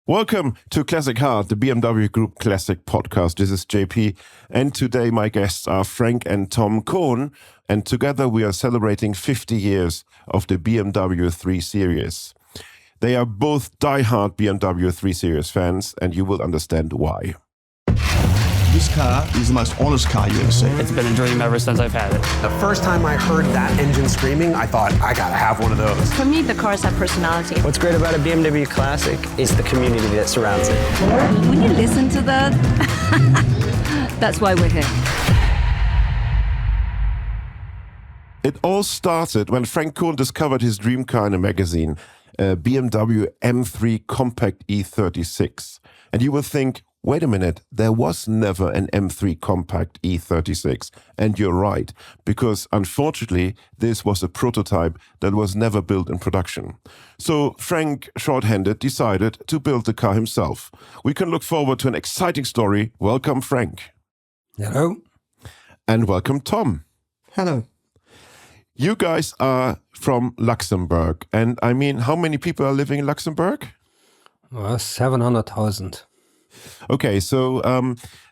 Welcome to Classic Heart, the BMW Group Classic Podcast. This is JP, and today my guests are Frank and Tom Kohn, and together we are celebrating 50 years of the BMW 3 Series. They are both die-hard BMW 3 Series fans, and you will understand why. This car is the most honest car you ever see. It's been a dream ever since I've had it. The first time I heard that engine screaming, I thought, I gotta have one of those. For me, the cars have personality. What's great about a BMW Classic is the community that surrounds it. When you listen to that, that's why we're here. It all started when Frank Kohn discovered his dream car in a magazine, a BMW M3 Compact E36. And you will think, wait a minute, there was never an M3 Compact E36. And you're right, because unfortunately, this was a prototype that was never built in production. So Frank, short-handed, decided to build the car himself. We can look forward to an exciting story. Welcome, Frank. Hello. And welcome, Tom. Hello. You guys are from Luxembourg. And I mean, how many people are living in Luxembourg? 700,000. Okay, so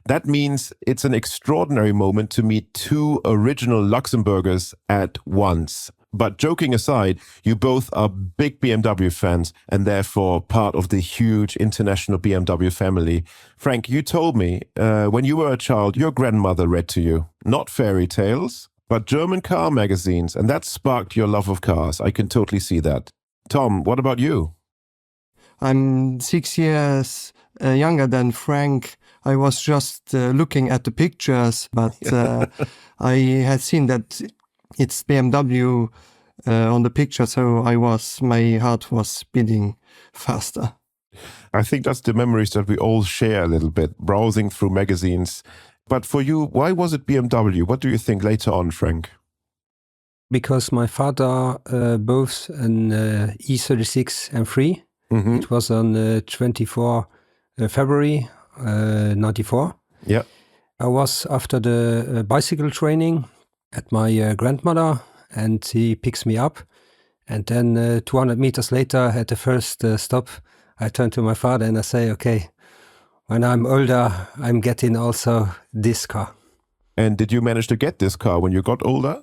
that means it's an extraordinary moment to meet two original Luxembourgers at once. But joking aside, you both are big BMW fans and therefore part of the huge international BMW family. Frank, you told me when you were a child, your grandmother read to you, not fairy tales, but German car magazines, and that sparked your love of cars. I can totally see that. Tom, what about you? I'm 6 years younger than Frank. I was just looking at the pictures, but I had seen that it's BMW on the picture, so my heart was beating faster. I think that's the memories that we all share a little bit, browsing through magazines. But for you, why was it BMW? What do you think later on, Frank? Because my father bought an E36 M3. Mm-hmm. It was on 24 February 94. Yeah. I was after the bicycle training at my grandmother, and he picks me up. And then 200 meters later, at the first stop, I turn to my father and I say, okay, when I'm older, I'm getting also this car. And did you manage to get this car when you got older?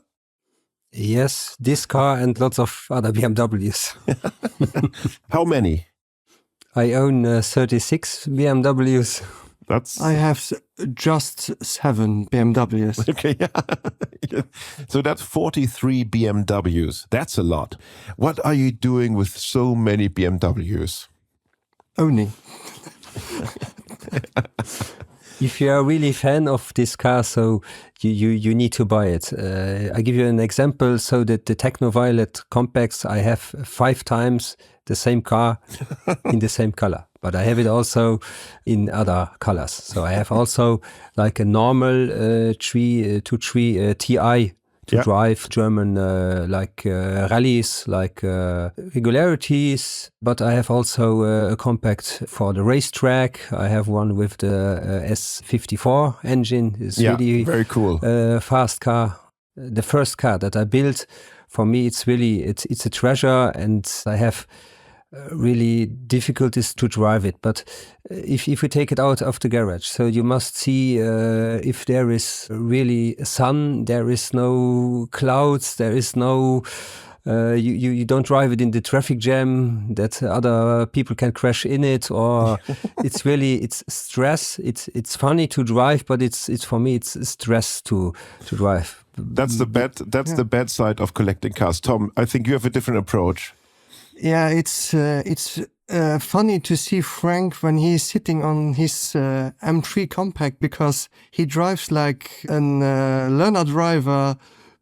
Yes, this car and lots of other BMWs. How many? I own 36 BMWs. I have just 7 BMWs. Okay, yeah. So that's 43 BMWs. That's a lot. What are you doing with so many BMWs? Owning. If you are really fan of this car, so you need to buy it. I give you an example. So that the Techno-Violet Compacts, I have 5 times the same car in the same color. But I have it also in other colors. So I have also like a normal 323 Ti to drive German rallies, regularities. But I have also a compact for the racetrack. I have one with the S54 engine. It's really very cool. Fast car. The first car that I built, for me, it's a treasure, and I have really difficulties to drive it. But if you take it out of the garage, so you must see if there is really sun, there is no clouds, there is no you don't drive it in the traffic jam that other people can crash in it, or it's stress. It's funny to drive, but it's for me it's stress to drive. That's the bad side of collecting cars. Tom, I think you have a different approach. Yeah, it's funny to see Frank when he's sitting on his M3 Compact, because he drives like a learner driver.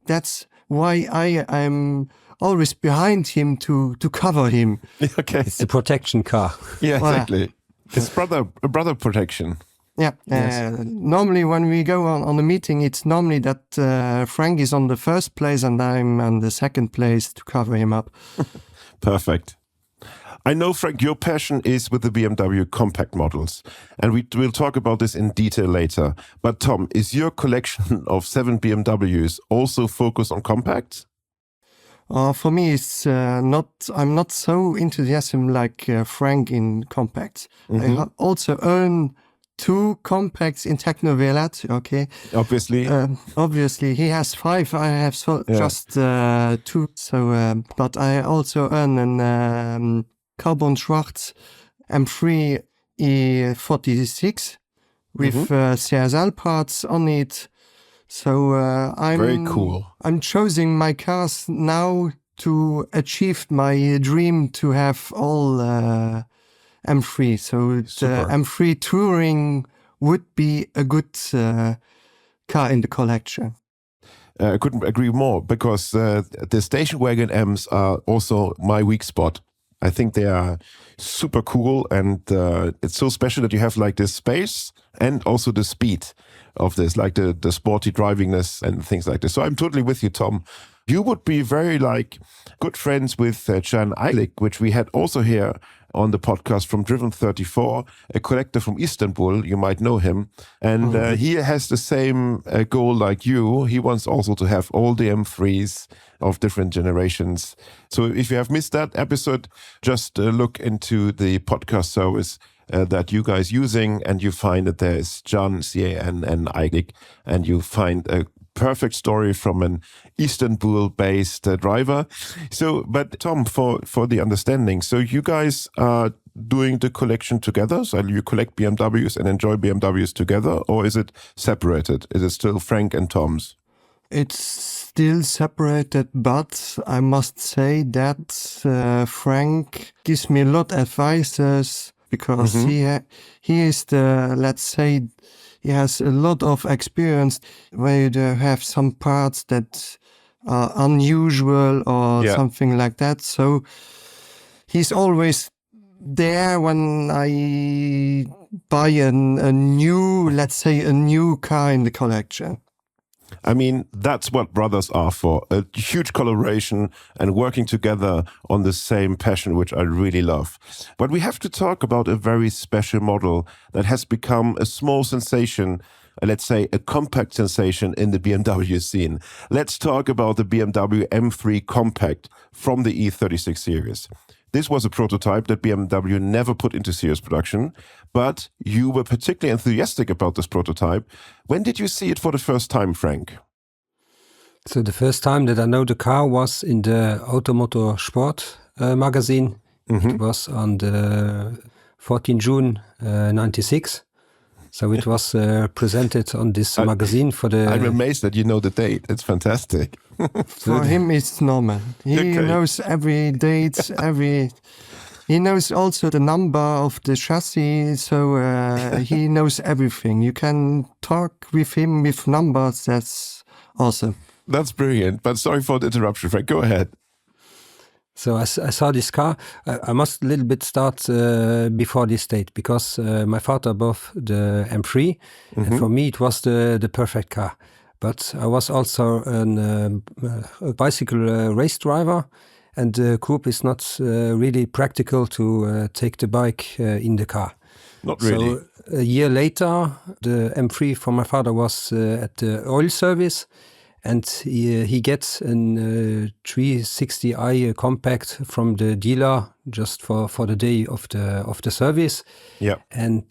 That's why I'm always behind him to cover him. Okay, it's a protection car. Yeah, exactly. It's brother protection. Yeah. Yes. Normally, when we go on a meeting, it's normally that Frank is on the first place and I'm on the second place to cover him up. Perfect. I know, Frank, your passion is with the BMW compact models, and we'll talk about this in detail later. But Tom, is your collection of 7 BMWs also focused on compacts? For me, it's not. I'm not so enthusiastic like Frank in compacts. I also own 2 compacts in Technovelat. Okay, obviously he has 5. I have just 2. So, but I also own an carbon Schwarz M3 E36 with CSL parts on it. So I'm very cool. I'm choosing my cars now to achieve my dream to have all M3. So the M3 Touring would be a good car in the collection. I couldn't agree more, because the station wagon M's are also my weak spot. I think they are super cool, and it's so special that you have like this space and also the speed of this, like the sporty drivingness and things like this. So I'm totally with you, Tom. You would be very like good friends with Can Aylik, which we had also here on the podcast from Driven 34, a collector from Istanbul. You might know him. And he has the same goal like you. He wants also to have all the M3s of different generations. So if you have missed that episode, just look into the podcast service that you guys using, and you find that there is Can, C-A-N, and Aylik, and you find a perfect story from an Istanbul-based driver. So, but Tom, for the understanding, so you guys are doing the collection together? So you collect BMWs and enjoy BMWs together, or is it separated? Is it still Frank and Tom's? It's still separated, but I must say that Frank gives me a lot of advices, because he is the, let's say, he has a lot of experience where you have some parts that are unusual or something like that. So he's always there when I buy a new, let's say, a new car in the collection. I mean, that's what brothers are for, a huge collaboration and working together on the same passion, which I really love. But we have to talk about a very special model that has become a small sensation, let's say a compact sensation in the BMW scene. Let's talk about the BMW M3 Compact from the E36 series. This was a prototype that BMW never put into serious production, but you were particularly enthusiastic about this prototype. When did you see it for the first time, Frank? So the first time that I know the car was in the Automotor Sport magazine. It was on the 14 June 96. So it was presented on this magazine for the... I'm amazed that you know the date. It's fantastic. For him, it's normal. He knows every date, He knows also the number of the chassis, so he knows everything. You can talk with him with numbers. That's awesome. That's brilliant. But sorry for the interruption, Frank. Go ahead. So I saw this car. I must a little bit start before this date, because my father bought the M3, and for me it was the perfect car. But I was also a bicycle race driver, and the coupe is not really practical to take the bike in the car. Not really. So a year later, the M3 for my father was at the oil service, and he gets a 360i compact from the dealer just for the day of the service. Yeah. And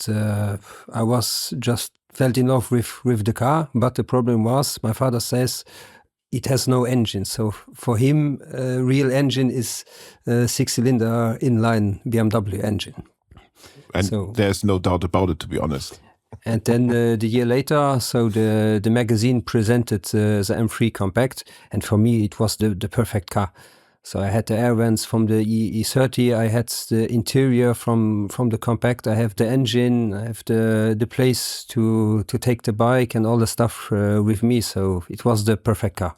I was just fell in love with the car, but the problem was my father says it has no engine. So for him, real engine is a 6-cylinder inline BMW engine. And so, there's no doubt about it, to be honest. And then the year later, so the magazine presented the M3 Compact, and for me it was the perfect car. So I had the air vents from the E30, I had the interior from the Compact, I have the engine, I have the place to take the bike and all the stuff with me. So it was the perfect car.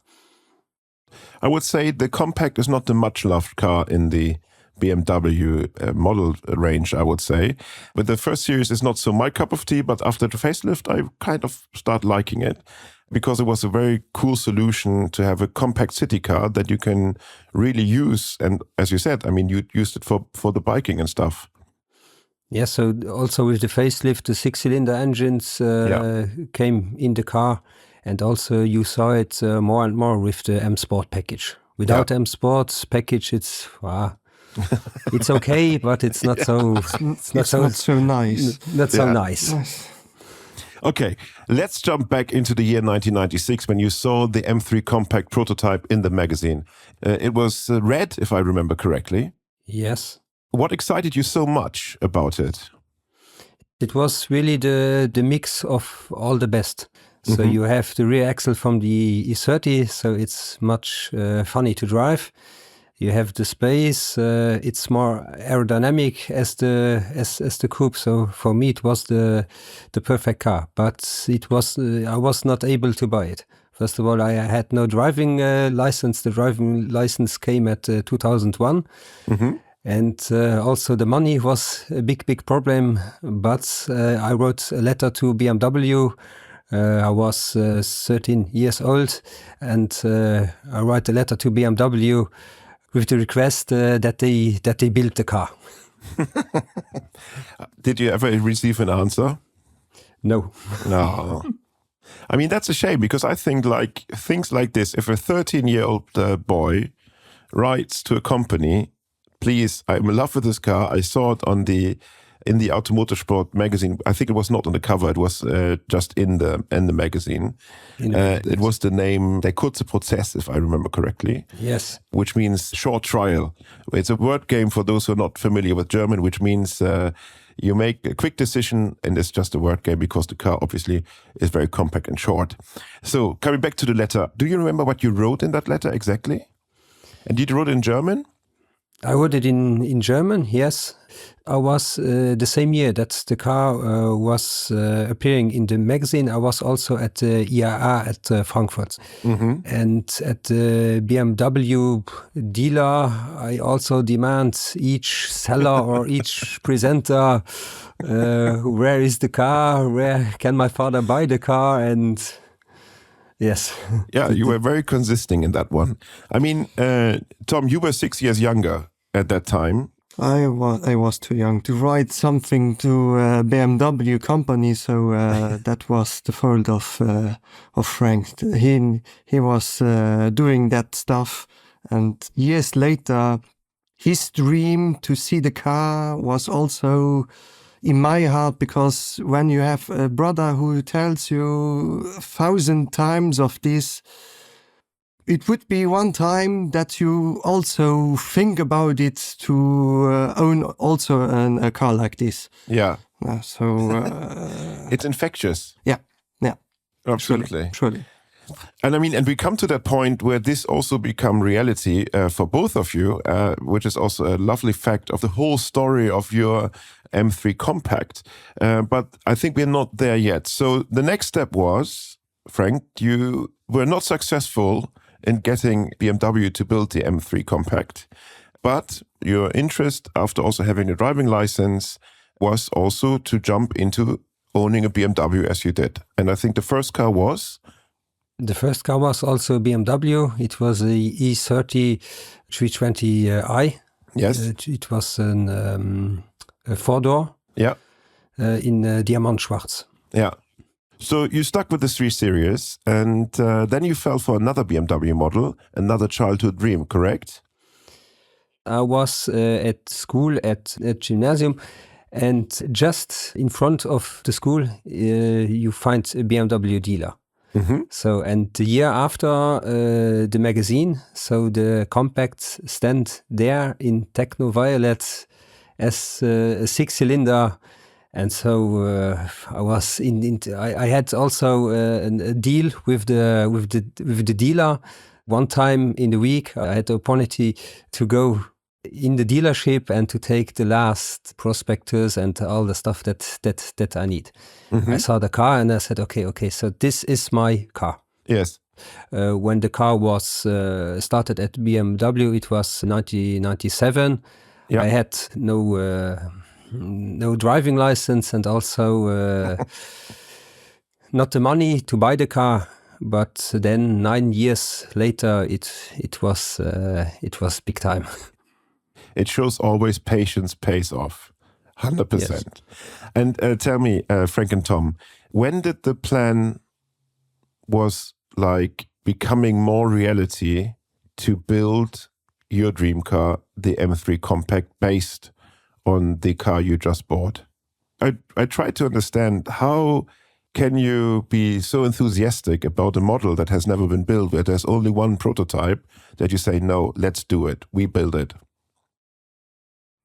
I would say the Compact is not the much loved car in the BMW model range, I would say. But the first series is not so my cup of tea, but after the facelift, I kind of start liking it, because it was a very cool solution to have a compact city car that you can really use. And as you said, I mean, you used it for the biking and stuff. Yeah, so also with the facelift, the 6-cylinder engines came in the car. And also you saw it more and more with the M Sport package, Without M Sport package, it's it's okay, but it's not so. It's It's not so nice. Not so nice. Okay, let's jump back into the year 1996 when you saw the M3 Compact prototype in the magazine. It was red, if I remember correctly. Yes. What excited you so much about it? It was really the mix of all the best. So you have the rear axle from the E30, so it's much funny to drive. You have the space. It's more aerodynamic as the coupe. So for me, it was the perfect car. But it was I was not able to buy it. First of all, I had no driving license. The driving license came at 2001. And also the money was a big problem. But I wrote a letter to BMW. I was 13 years old, and I wrote a letter to BMW with the request that they build the car. Did you ever receive an answer? No. No. I mean, that's a shame, because I think like things like this, if a 13-year-old boy writes to a company, please, I'm in love with this car. I saw it in the Automotive Sport magazine. I think it was not on the cover. It was just in the magazine. It was the name Der kurze Prozess, if I remember correctly. Yes. Which means short trial. It's a word game for those who are not familiar with German, which means you make a quick decision, and it's just a word game because the car obviously is very compact and short. So coming back to the letter, do you remember what you wrote in that letter exactly? And did you write it in German? I wrote it in German, yes. I was the same year that the car was appearing in the magazine. I was also at the IAA at Frankfurt. And at the BMW dealer, I also demand each seller or each presenter, where is the car? Where can my father buy the car? And yes. Yeah, you were very consistent in that one. I mean, Tom, you were 6 years younger at that time. I was too young to write something to BMW company, so that was the fault of Frank. He was doing that stuff, and years later, his dream to see the car was also in my heart, because when you have a brother who tells you 1,000 times of this, it would be one time that you also think about it to own also a car like this. Yeah. It's infectious. Yeah. Absolutely. Surely. And I mean, and we come to that point where this also become reality for both of you, which is also a lovely fact of the whole story of your M3 Compact. But I think we're not there yet. So the next step was, Frank, you were not successful in getting BMW to build the M3 Compact. But your interest, after also having a driving license, was also to jump into owning a BMW as you did. And I think the first car was? The first car was also BMW. It was the E30 320i. Yes. It was a four-door. Yeah. In Diamantschwarz. Yeah. So you stuck with the 3 Series, and then you fell for another BMW model, another childhood dream, correct? I was at school at gymnasium, and just in front of the school, you find a BMW dealer. So, and the year after the magazine, so the Compact stand there in Techno Violet as a 6-cylinder. And so I was I had also a deal with the dealer. One time in the week, I had the opportunity to go in the dealership and to take the last prospectus and all the stuff that I need. I saw the car and I said, okay, so this is my car. Yes. When the car was started at BMW, it was 1997. Yeah. I had no driving license, and also not the money to buy the car. But then 9 years later, it was big time. It shows always patience pays off, 100%. Yes. And tell me, Frank and Tom, when did the plan was like becoming more reality to build your dream car, the M3 Compact, based on the car you just bought. I try to understand, how can you be so enthusiastic about a model that has never been built, where there's only one prototype, that you say, no, let's do it, we build it?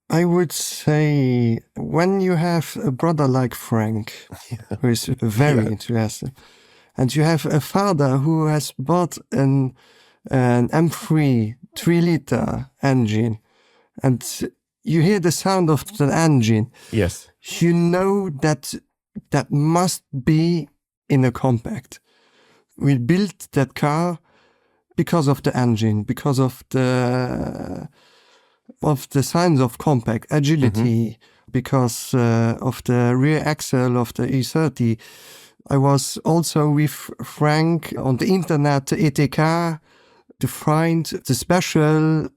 I would say when you have a brother like Frank, who is very enthusiastic, and you have a father who has bought an M3 3-liter engine, and you hear the sound of the engine, Yes. you know that must be in a compact. We built that car because of the engine, because of the signs of compact agility, because of the rear axle of the E30. I was also with Frank on the internet, ETK, to find the special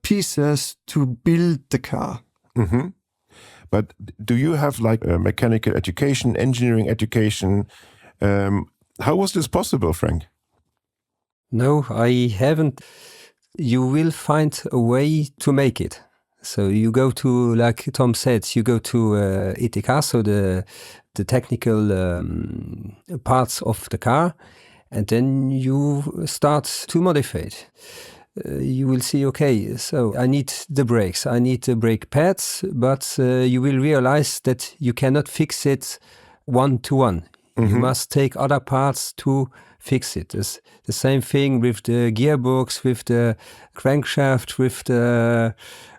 pieces to build the car. Mm-hmm. But do you have like a mechanical education, engineering education? How was this possible, Frank? No, I haven't. You will find a way to make it. So you go to, like Tom said, you go to ETK, so the technical parts of the car, and then you start to modify it. You will see, okay, so I need the brakes, I need the brake pads, but you will realize that you cannot fix it one-to-one. You must take other parts to fix it. It's the same thing with the gearbox, with the crankshaft, with the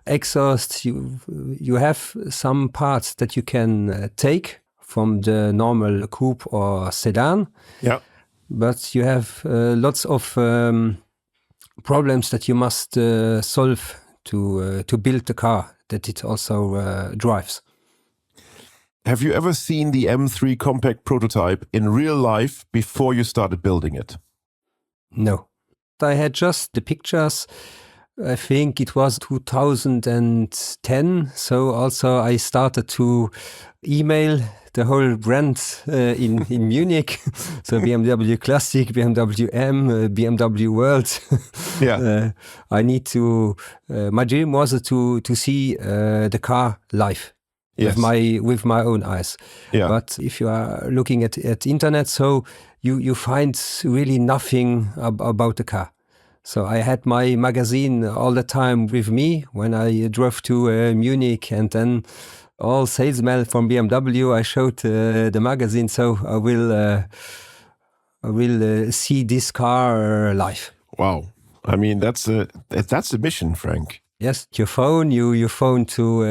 exhaust. You have some parts that you can take from the normal coupe or sedan. Yeah. But you have lots of problems that you must solve to build the car that it also drives. Have you ever seen the M3 Compact prototype in real life before you started building it? No. I had just the pictures. I think it was 2010. So also I started to email the whole brand in Munich. So BMW Classic, BMW M, BMW World. Yeah. I need to, my dream was to see the car live. Yes. With my own eyes. Yeah. But if you are looking at internet, so you find really nothing about the car. So I had my magazine all the time with me when I drove to Munich, and then all salesmen from BMW, I showed the magazine. So I will see this car live. Wow. I mean, that's a mission, Frank. Yes, you phone to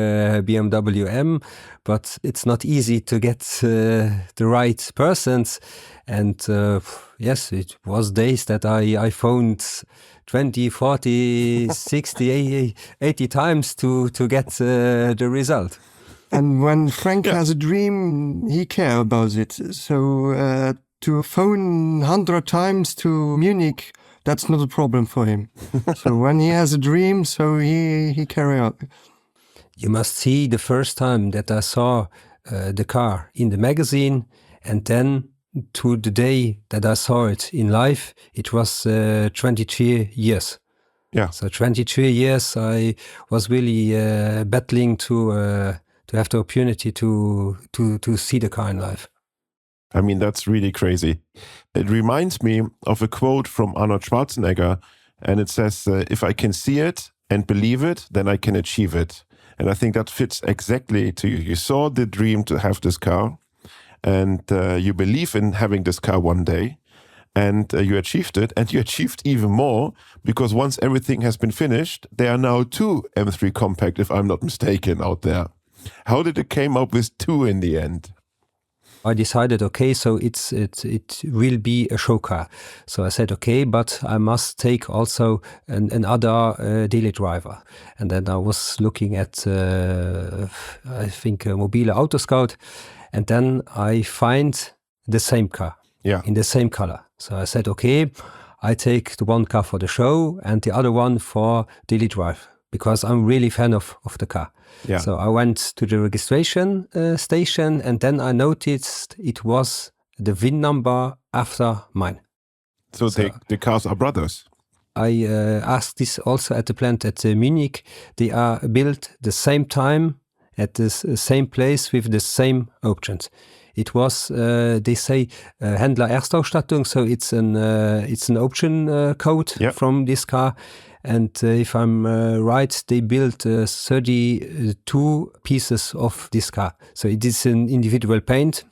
BMW M, but it's not easy to get the right persons. And yes, it was days that I phoned 20, 40, 60, 80 times to get the result. And when Frank has a dream, he cares about it. So to phone 100 times to Munich, that's not a problem for him. So when he has a dream, so he carry out. You must see the first time that I saw the car in the magazine, and then to the day that I saw it in life, it was 23 years. Yeah. So 23 years I was really battling to have the opportunity to see the car in life. I mean, that's really crazy. It reminds me of a quote from Arnold Schwarzenegger, and it says, if I can see it and believe it, then I can achieve it. And I think that fits exactly to you. You saw the dream to have this car, and you believe in having this car one day, and you achieved it, and you achieved even more, because once everything has been finished, there are now 2 M3 Compact, if I'm not mistaken, out there. How did it came up with 2 in the end? I decided, okay, so it will be a show car. So I said, okay, but I must take also another daily driver. And then I was looking at, I think, Mobile Auto Scout, and then I find the same car in the same color. So I said, okay, I take the one car for the show and the other one for daily drive, because I'm really fan of the car. Yeah. So I went to the registration station, and then I noticed it was the VIN number after mine. So the cars are brothers? I asked this also at the plant at Munich. They are built the same time at the same place with the same options. It was, they say, Händler Erstausstattung, so it's an option code from this car. And if I'm right, they built 32 pieces of this car. So it is an individual paint.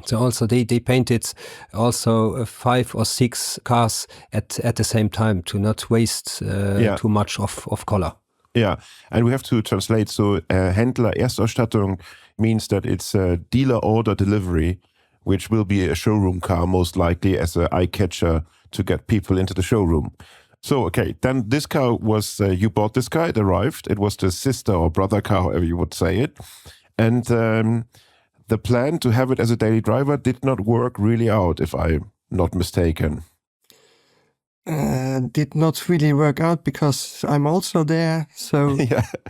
So also they painted also 5 or 6 cars at the same time to not waste too much of color. Yeah, and we have to translate. So Händler Erstausstattung means that it's a dealer order delivery, which will be a showroom car most likely as an eye catcher to get people into the showroom. So, okay, then this car was, you bought this car, it arrived. It was the sister or brother car, however you would say it. And the plan to have it as a daily driver did not work really out, if I'm not mistaken. Did not really work out because I'm also there. So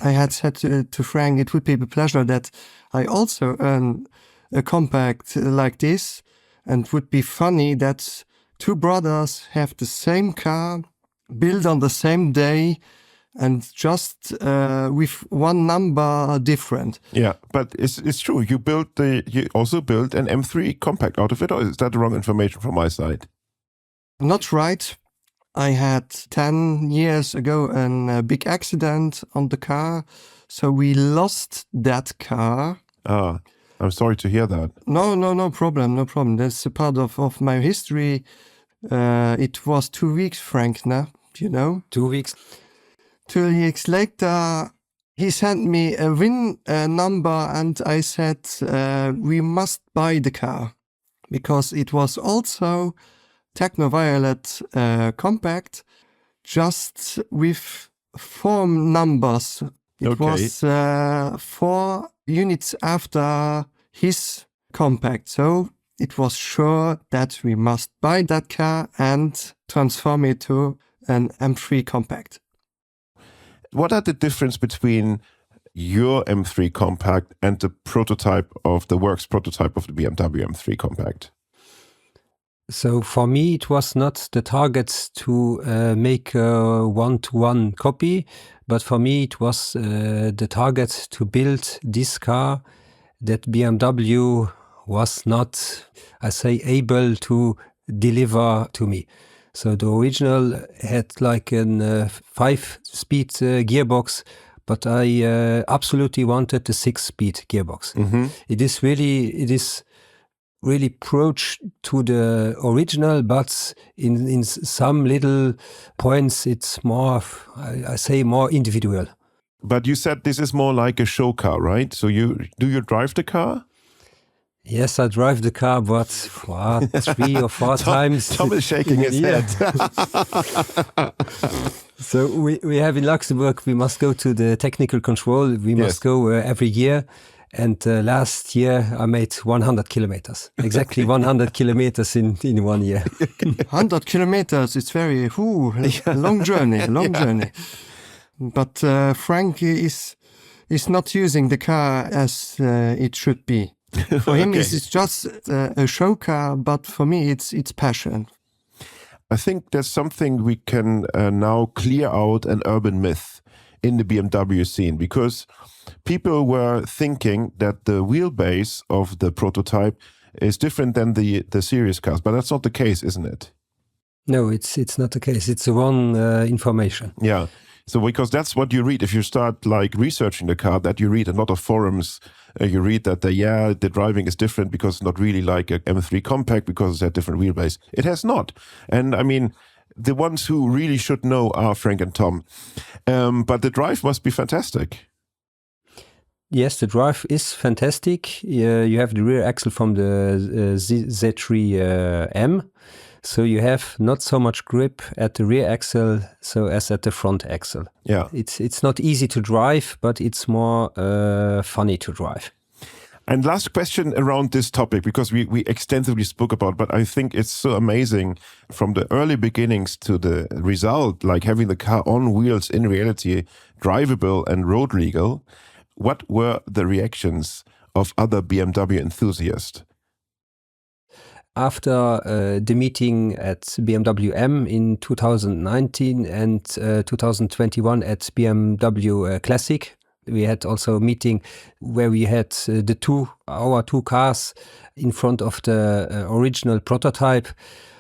I had said to Frank, it would be a pleasure that I also earn a compact like this. And would be funny that 2 brothers have the same car, built on the same day, and just with one number different. Yeah, but it's true. You also built an M3 Compact out of it, or is that the wrong information from my side? Not right. I had 10 years ago a big accident on the car, so we lost that car. Ah, I'm sorry to hear that. No problem, no problem. That's a part of my history. It was 2 weeks, Frank, now, you know? 2 weeks. 2 weeks later, he sent me a VIN number and I said, we must buy the car because it was also Techno-Violet compact, just with 4 numbers. It was 4 units after his compact. So it was sure that we must buy that car and transform it to an M3 compact. What are the difference between your M3 Compact and the prototype of the works prototype of the BMW M3 Compact? So for me, it was not the target to make a one-to-one copy, but for me, it was the target to build this car that BMW was not, I say, able to deliver to me. So the original had like a 5-speed gearbox, but I absolutely wanted the 6-speed gearbox. Mm-hmm. It is really approach to the original, but in some little points it's more, I say, more individual. But you said this is more like a show car, right? So do you drive the car? Yes, I drive the car, but 3 or 4 times. Tom is shaking his head. So we have in Luxembourg, we must go to the technical control. We must go every year. And last year I made 100 kilometers, exactly 100 kilometers in 1 year. 100 kilometers, it's very long journey. But Frank is not using the car as it should be. For him, it's just a show car, but for me, it's passion. I think there's something we can now clear out an urban myth in the BMW scene, because people were thinking that the wheelbase of the prototype is different than the series cars, but that's not the case, isn't it? No, it's not the case. It's the wrong information. Yeah. So because that's what you read if you start like researching the car, that you read a lot of forums. You read that the driving is different because it's not really like a M3 Compact because it's a different wheelbase. It has not. And I mean, the ones who really should know are Frank and Tom. But the drive must be fantastic. Yes, the drive is fantastic. You have the rear axle from the Z3M. So you have not so much grip at the rear axle as at the front axle. Yeah, it's not easy to drive, but it's more funny to drive. And last question around this topic, because we extensively spoke about, but I think it's so amazing from the early beginnings to the result, like having the car on wheels in reality, drivable and road legal. What were the reactions of other BMW enthusiasts? after the meeting at BMW M in 2019 and 2021 at BMW Classic. We had also a meeting where we had our two cars in front of the original prototype.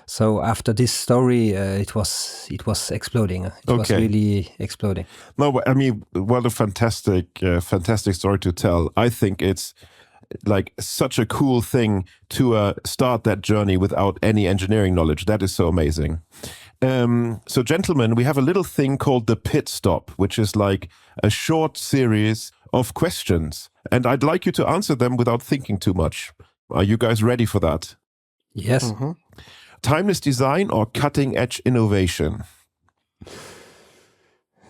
So after this story, it was exploding. It was really exploding. No, but I mean, what a fantastic story to tell. I think it's like such a cool thing to start that journey without any engineering knowledge. That is so amazing. So gentlemen, we have a little thing called the pit stop, which is like a short series of questions. And I'd like you to answer them without thinking too much. Are you guys ready for that? Yes. Mhm. Timeless design or cutting edge innovation?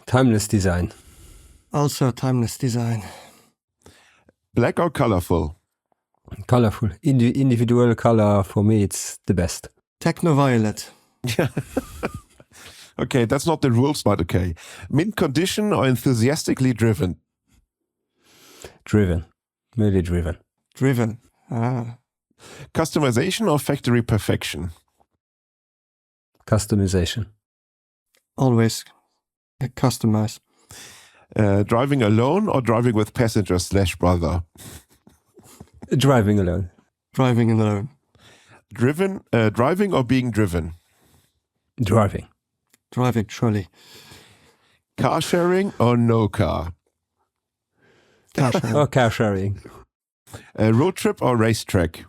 Timeless design. Also timeless design. Black or colorful? Colorful. Individual color, for me, it's the best. Techno-violet. Yeah. Okay, that's not the rules, but okay. Mint condition or enthusiastically driven? Driven. Really driven. Driven. Ah. Customization or factory perfection? Customization. Always customized. Driving alone or driving with passenger/brother? Driving alone. Driving alone. Driving or being driven? Driving. Driving, surely. Car sharing or no car? Car sharing. Or car sharing. Road trip or racetrack?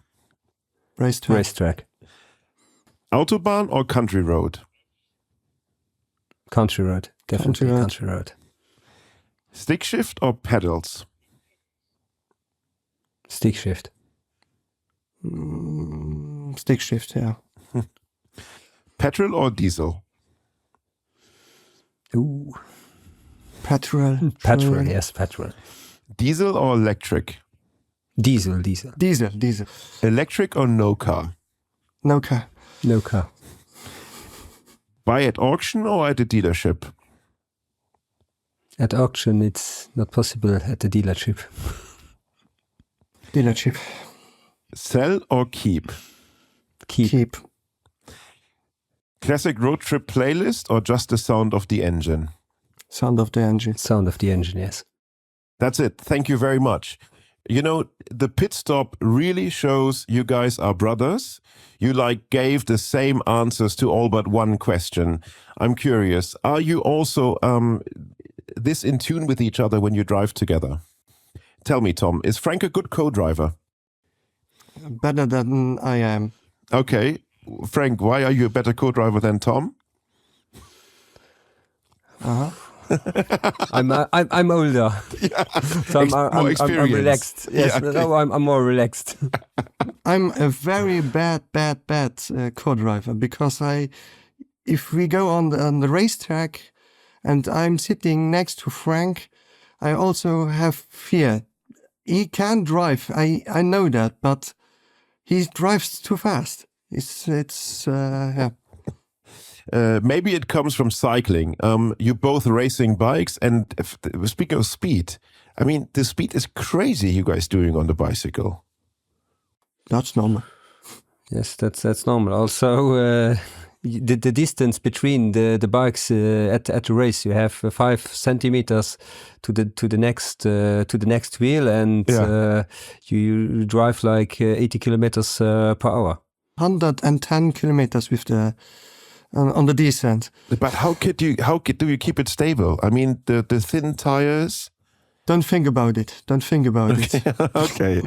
Racetrack. Racetrack. Autobahn or country road? Country road. Definitely Country road. country road. Stick shift or pedals? Stick shift. Stick shift, yeah. Petrol or diesel? Ooh. Petrol. Petrol, surely. yes, petrol. Diesel or electric? Diesel. Diesel. Electric or no car? No car. No car. Buy at auction or at a dealership? At auction, it's not possible at the dealership. Dealership. Sell or keep? Keep. Classic road trip playlist or just the sound of the engine? Sound of the engine. Sound of the engine, yes. That's it. Thank you very much. You know, the pit stop really shows you guys are brothers. You gave the same answers to all but one question. I'm curious, are you also this in tune with each other when you drive together? Tell me, Tom, is Frank a good co-driver? Better than I am. Okay. Frank, why are you a better co-driver than Tom? I'm older, so I'm relaxed. Yes, Yeah, okay. no, I'm more relaxed. I'm a very bad co-driver because if we go on the racetrack and I'm sitting next to Frank, I also have fear. He can drive, I know that, but he drives too fast. Yeah. Maybe it comes from cycling. You both racing bikes, and speaking of speed, I mean, the speed is crazy you guys doing on the bicycle. That's normal. Yes, that's normal. Also, the distance between the bikes at the race, you have 5 centimeters to the next wheel, and you drive like 80 kilometers per hour. 110 kilometers with on the descent. But how do you keep it stable? I mean, the thin tires. Don't think about it. it. Okay.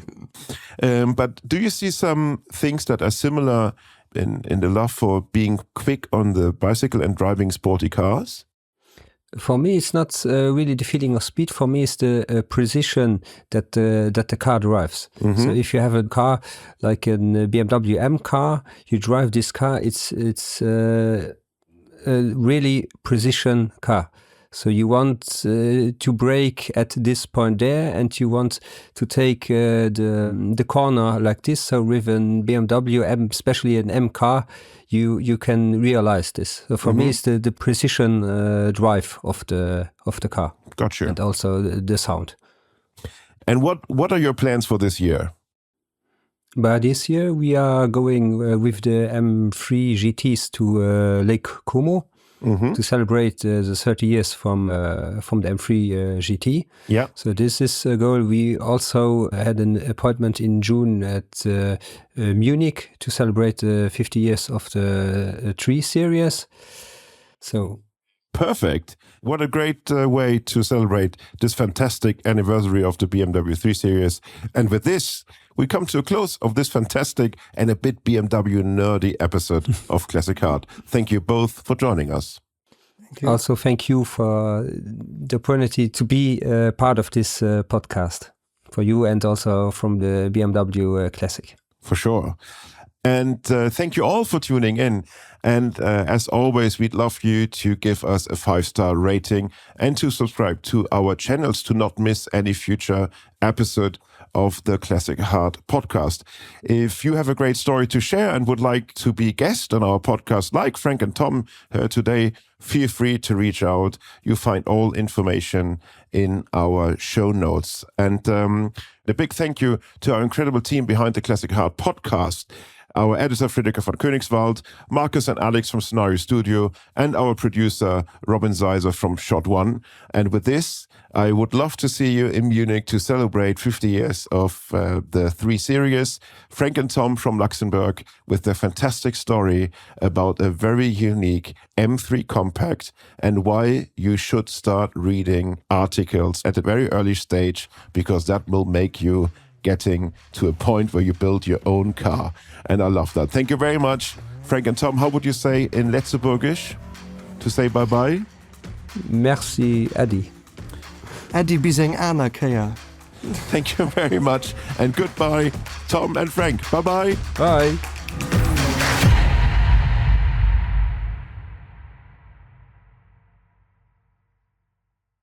But do you see some things that are similar in the love for being quick on the bicycle and driving sporty cars? For me, it's not really the feeling of speed. For me, it's the precision that the car drives. Mm-hmm. So if you have a car like a BMW M car, you drive this car. It's a really precision car. So you want to brake at this point there, and you want to take the corner like this. So with an BMW M, especially an M car, you can realize this. So for me, it's the precision drive of the car. Gotcha. And also the sound. And what are your plans for this year? But this year we are going with the M3 GTs to Lake Como to celebrate the 30 years from the M3 GT. Yeah. So this is a goal. We also had an appointment in June at Munich to celebrate the 50 years of the 3 Series. So Perfect. What a great way to celebrate this fantastic anniversary of the BMW 3 Series. And with this, we come to a close of this fantastic and a bit BMW nerdy episode of Classic Heart. Thank you both for joining us. also thank you for the opportunity to be part of this podcast, for you and also from the BMW Classic. For sure. And thank you all for tuning in. And as always, we'd love you to give us a 5-star rating and to subscribe to our channels to not miss any future episode of the Classic Heart podcast. If you have a great story to share and would like to be guest on our podcast like Frank and Tom today, feel free to reach out. You find all information in our show notes. And a big thank you to our incredible team behind the Classic Heart podcast. Our editor, Friederike von Königswald, Marcus and Alex from Scenario Studio, and our producer, Robin Zeiser from Shot One. And with this, I would love to see you in Munich to celebrate 50 years of the 3 Series. Frank and Tom from Luxembourg with their fantastic story about a very unique M3 Compact and why you should start reading articles at a very early stage, because that will make you getting to a point where you build your own car. And I love that. Thank you very much. Frank and Tom, how would you say in Letzeburgisch to say bye-bye? Merci, Adi. Adi Biseng Anna Kea. Thank you very much. And goodbye, Tom and Frank. Bye-bye. Bye.